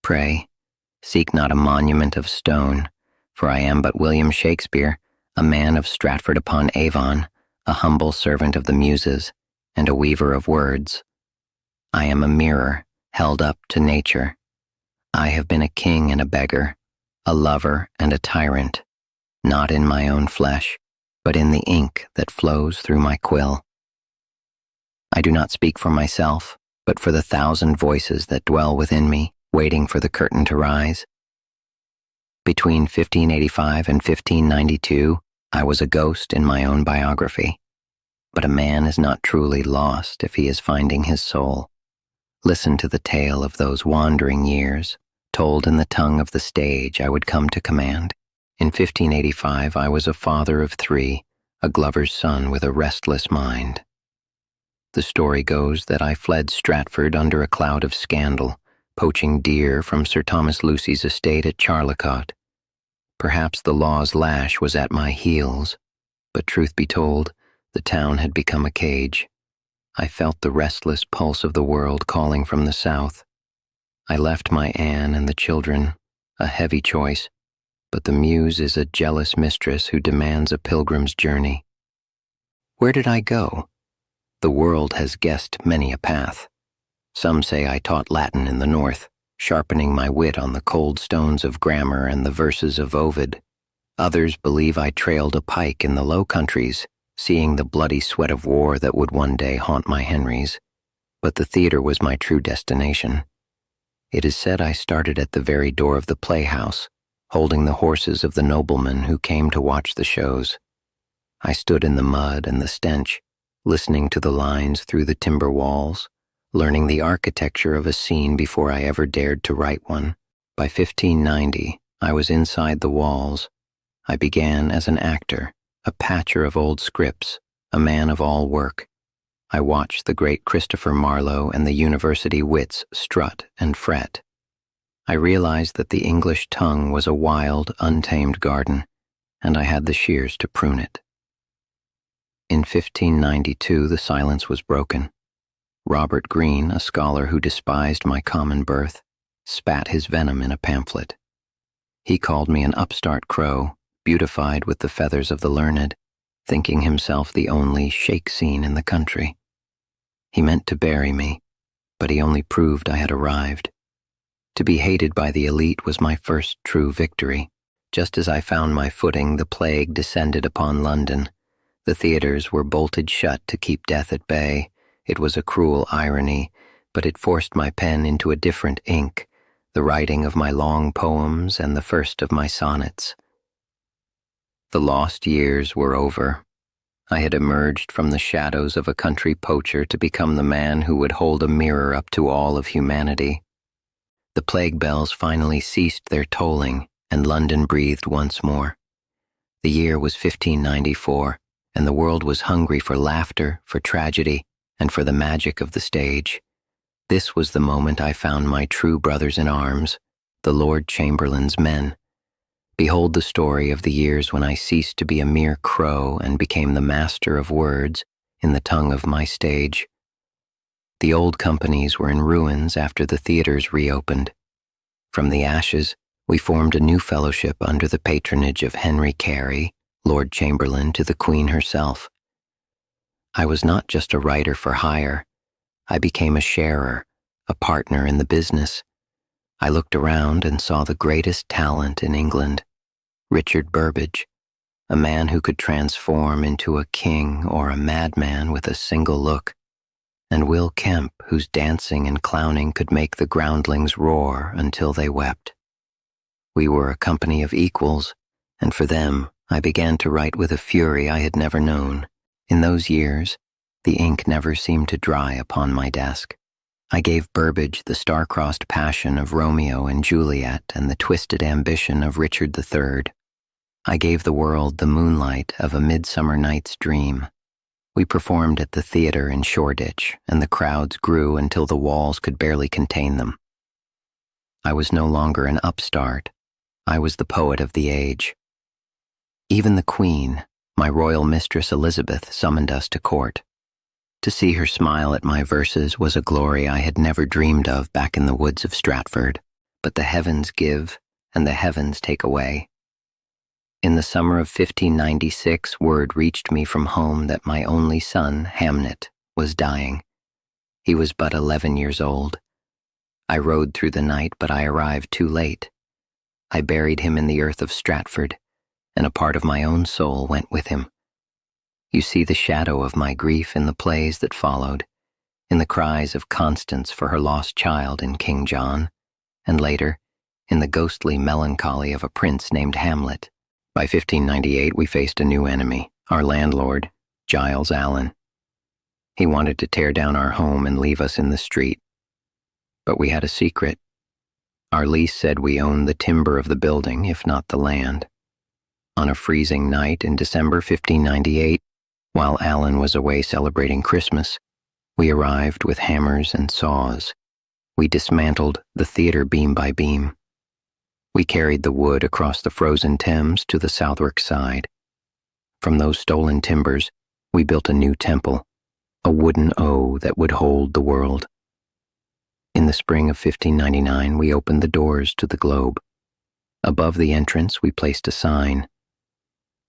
Pray, seek not a monument of stone, for I am but William Sheakspeare, a man of Stratford-upon-Avon, a humble servant of the Muses, and a weaver of words. I am a mirror held up to nature. I have been a king and a beggar, a lover and a tyrant, not in my own flesh, but in the ink that flows through my quill. I do not speak for myself, but for the 1,000 voices that dwell within me, waiting for the curtain to rise. Between 1585 and 1592, I was a ghost in my own biography. But a man is not truly lost if he is finding his soul. Listen to the tale of those wandering years, told in the tongue of the stage I would come to command. In 1585, I was a father of 3, a glover's son with a restless mind. The story goes that I fled Stratford under a cloud of scandal, poaching deer from Sir Thomas Lucy's estate at Charlecot. Perhaps the law's lash was at my heels, but truth be told, the town had become a cage. I felt the restless pulse of the world calling from the south. I left my Anne and the children, a heavy choice, but the muse is a jealous mistress who demands a pilgrim's journey. Where did I go? The world has guessed many a path. Some say I taught Latin in the north, sharpening my wit on the cold stones of grammar and the verses of Ovid. Others believe I trailed a pike in the Low Countries, seeing the bloody sweat of war that would one day haunt my Henrys. But the theater was my true destination. It is said I started at the very door of the playhouse, holding the horses of the noblemen who came to watch the shows. I stood in the mud and the stench, listening to the lines through the timber walls, learning the architecture of a scene before I ever dared to write one. By 1590, I was inside the walls. I began as an actor, a patcher of old scripts, a man of all work. I watched the great Christopher Marlowe and the university wits strut and fret. I realized that the English tongue was a wild, untamed garden, and I had the shears to prune it. In 1592, the silence was broken. Robert Greene, a scholar who despised my common birth, spat his venom in a pamphlet. He called me an upstart crow, beautified with the feathers of the learned, thinking himself the only Shakespeare in the country. He meant to bury me, but he only proved I had arrived. To be hated by the elite was my first true victory. Just as I found my footing, the plague descended upon London. The theaters were bolted shut to keep death at bay. It was a cruel irony, but it forced my pen into a different ink, the writing of my long poems and the first of my sonnets. The lost years were over. I had emerged from the shadows of a country poacher to become the man who would hold a mirror up to all of humanity. The plague bells finally ceased their tolling, and London breathed once more. The year was 1594, and the world was hungry for laughter, for tragedy, and for the magic of the stage. This was the moment I found my true brothers in arms, the Lord Chamberlain's men. Behold the story of the years when I ceased to be a mere crow and became the master of words in the tongue of my stage. The old companies were in ruins after the theaters reopened. From the ashes, we formed a new fellowship under the patronage of Henry Carey, Lord Chamberlain to the Queen herself. I was not just a writer for hire. I became a sharer, a partner in the business. I looked around and saw the greatest talent in England, Richard Burbage, a man who could transform into a king or a madman with a single look, and Will Kemp, whose dancing and clowning could make the groundlings roar until they wept. We were a company of equals, and for them, I began to write with a fury I had never known. In those years, the ink never seemed to dry upon my desk. I gave Burbage the star-crossed passion of Romeo and Juliet and the twisted ambition of Richard III. I gave the world the moonlight of A Midsummer Night's Dream. We performed at the theater in Shoreditch, and the crowds grew until the walls could barely contain them. I was no longer an upstart. I was the poet of the age. Even the Queen, my royal mistress Elizabeth, summoned us to court. To see her smile at my verses was a glory I had never dreamed of back in the woods of Stratford. but the heavens give and the heavens take away. In the summer of 1596, word reached me from home that my only son, Hamnet, was dying. He was but 11 years old. I rode through the night, but I arrived too late. I buried him in the earth of Stratford, and a part of my own soul went with him. You see the shadow of my grief in the plays that followed, in the cries of Constance for her lost child in King John, and later, in the ghostly melancholy of a prince named Hamlet. By 1598, we faced a new enemy, our landlord, Giles Allen. He wanted to tear down our home and leave us in the street. But we had a secret. Our lease said we owned the timber of the building, if not the land. On a freezing night in December 1598, while Allen was away celebrating Christmas, we arrived with hammers and saws. We dismantled the theater beam by beam. We carried the wood across the frozen Thames to the Southwark side. From those stolen timbers, we built a new temple, a wooden O that would hold the world. In the spring of 1599, we opened the doors to the globe. Above the entrance, we placed a sign,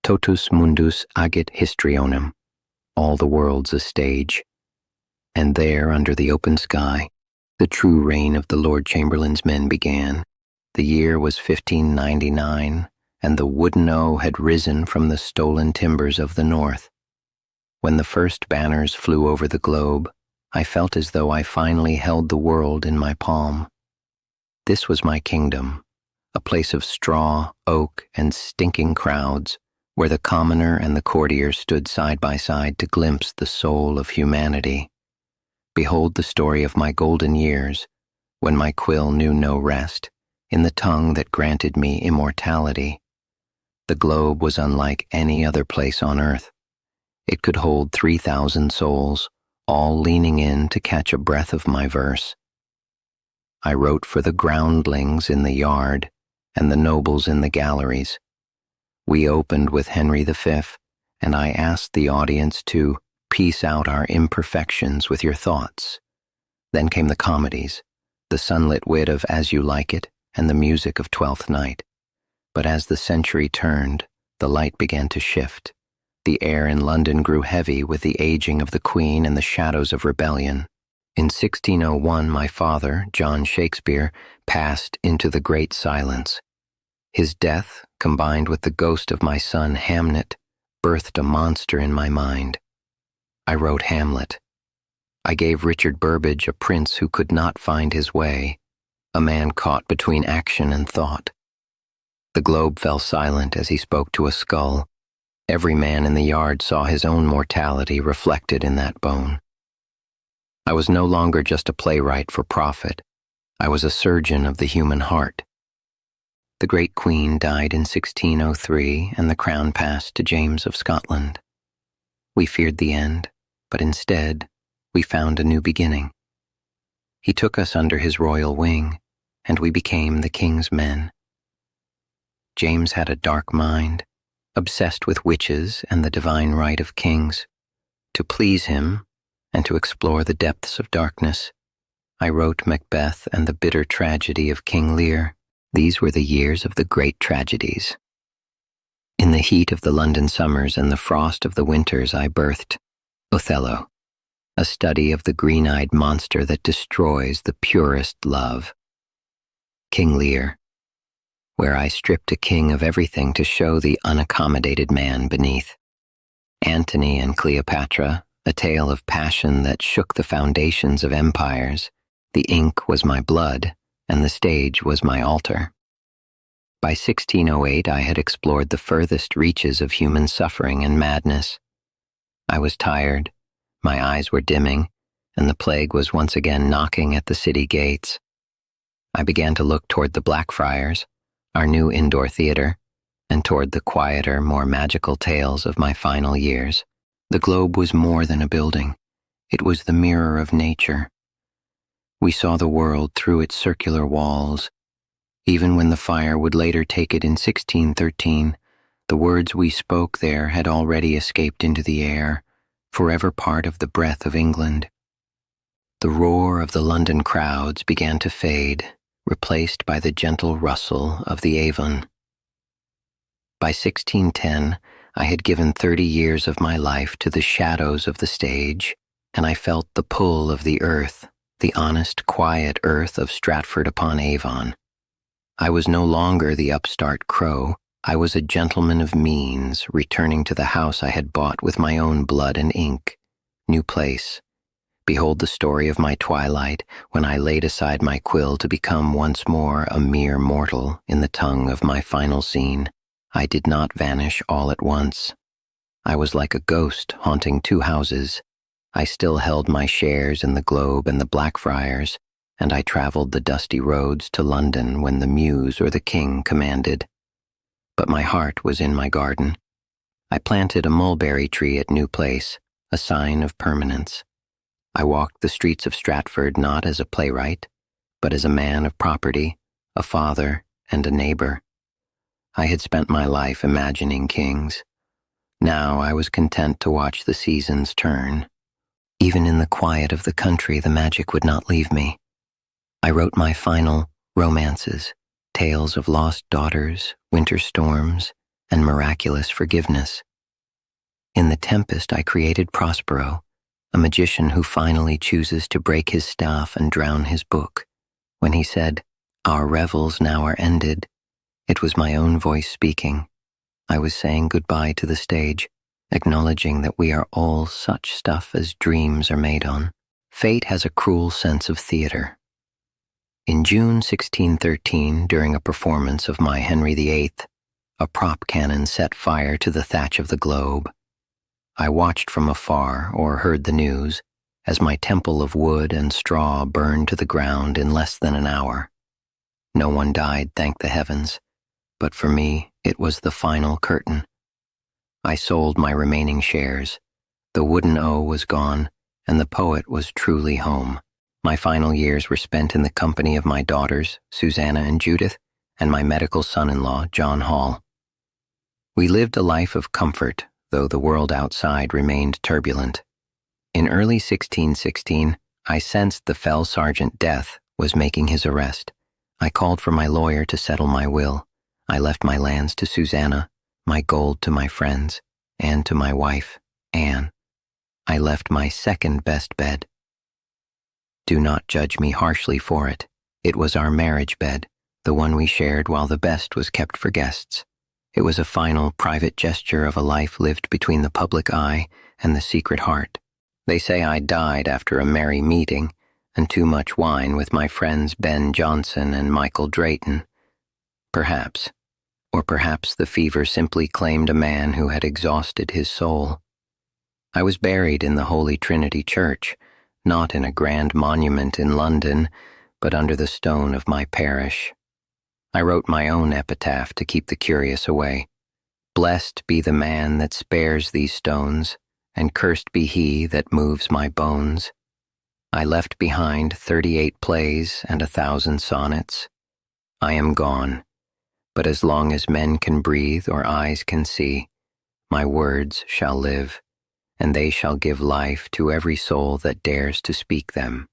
Totus mundus agit histrionem, all the world's a stage. And there, under the open sky, the true reign of the Lord Chamberlain's men began. The year was 1599, and the wooden O had risen from the stolen timbers of the north. When the first banners flew over the globe, I felt as though I finally held the world in my palm. This was my kingdom, a place of straw, oak, and stinking crowds, where the commoner and the courtier stood side by side to glimpse the soul of humanity. Behold the story of my golden years, when my quill knew no rest, in the tongue that granted me immortality. The globe was unlike any other place on earth. It could hold 3,000 souls, all leaning in to catch a breath of my verse. I wrote for the groundlings in the yard and the nobles in the galleries. We opened with Henry V, and I asked the audience to piece out our imperfections with your thoughts. Then came the comedies, the sunlit wit of As You Like It, and the music of Twelfth Night. But as the century turned, the light began to shift. The air in London grew heavy with the aging of the Queen and the shadows of rebellion. In 1601, my father, John Shakespeare, passed into the great silence. His death, combined with the ghost of my son Hamnet, birthed a monster in my mind. I wrote Hamlet. I gave Richard Burbage a prince who could not find his way, a man caught between action and thought. The globe fell silent as he spoke to a skull. Every man in the yard saw his own mortality reflected in that bone. I was no longer just a playwright for profit. I was a surgeon of the human heart. The great Queen died in 1603, and the crown passed to James of Scotland. We feared the end, but instead, we found a new beginning. He took us under his royal wing, and we became the king's men. James had a dark mind, obsessed with witches and the divine right of kings. To please him, and to explore the depths of darkness, I wrote Macbeth and the bitter tragedy of King Lear. These were the years of the great tragedies. In the heat of the London summers and the frost of the winters, I birthed Othello, a study of the green-eyed monster that destroys the purest love. King Lear, where I stripped a king of everything to show the unaccommodated man beneath. Antony and Cleopatra, a tale of passion that shook the foundations of empires. The ink was my blood, and the stage was my altar. By 1608, I had explored the furthest reaches of human suffering and madness. I was tired, my eyes were dimming, and the plague was once again knocking at the city gates. I began to look toward the Blackfriars, our new indoor theater, and toward the quieter, more magical tales of my final years. The globe was more than a building. It was the mirror of nature. We saw the world through its circular walls. Even when the fire would later take it in 1613, the words we spoke there had already escaped into the air, forever part of the breath of England. The roar of the London crowds began to fade. replaced by the gentle rustle of the Avon. By 1610, I had given 30 years of my life to the shadows of the stage, and I felt the pull of the earth, the honest, quiet earth of Stratford-upon-Avon. I was no longer the upstart crow. I was a gentleman of means, returning to the house I had bought with my own blood and ink. New place. Behold the story of my twilight, when I laid aside my quill to become once more a mere mortal in the tongue of my final scene. I did not vanish all at once. I was like a ghost haunting two houses. I still held my shares in the Globe and the Blackfriars, and I traveled the dusty roads to London when the Muse or the King commanded. But my heart was in my garden. I planted a mulberry tree at New Place, a sign of permanence. I walked the streets of Stratford not as a playwright, but as a man of property, a father, and a neighbor. I had spent my life imagining kings. Now I was content to watch the seasons turn. Even in the quiet of the country, the magic would not leave me. I wrote my final romances, tales of lost daughters, winter storms, and miraculous forgiveness. In The Tempest, I created Prospero, a magician who finally chooses to break his staff and drown his book. When he said, "Our revels now are ended," it was my own voice speaking. I was saying goodbye to the stage, acknowledging that we are all such stuff as dreams are made on. Fate has a cruel sense of theater. In June 1613, during a performance of my Henry VIII, a prop cannon set fire to the thatch of the Globe. I watched from afar, or heard the news, as my temple of wood and straw burned to the ground in less than an hour. No one died, thank the heavens, but for me it was the final curtain. I sold my remaining shares. The wooden O was gone, and the poet was truly home. My final years were spent in the company of my daughters, Susanna and Judith, and my medical son-in-law, John Hall. We lived a life of comfort, though the world outside remained turbulent. In early 1616, I sensed the fell Sergeant Death was making his arrest. I called for my lawyer to settle my will. I left my lands to Susanna, my gold to my friends, and to my wife, Anne. I left my second best bed. Do not judge me harshly for it. It was our marriage bed, the one we shared while the best was kept for guests. It was a final, private gesture of a life lived between the public eye and the secret heart. They say I died after a merry meeting and too much wine with my friends Ben Jonson and Michael Drayton. Perhaps. Or perhaps the fever simply claimed a man who had exhausted his soul. I was buried in the Holy Trinity Church, not in a grand monument in London, but under the stone of my parish. I wrote my own epitaph to keep the curious away. Blessed be the man that spares these stones, and cursed be he that moves my bones. I left behind 38 plays and 1,000 sonnets. I am gone, but as long as men can breathe or eyes can see, my words shall live, and they shall give life to every soul that dares to speak them.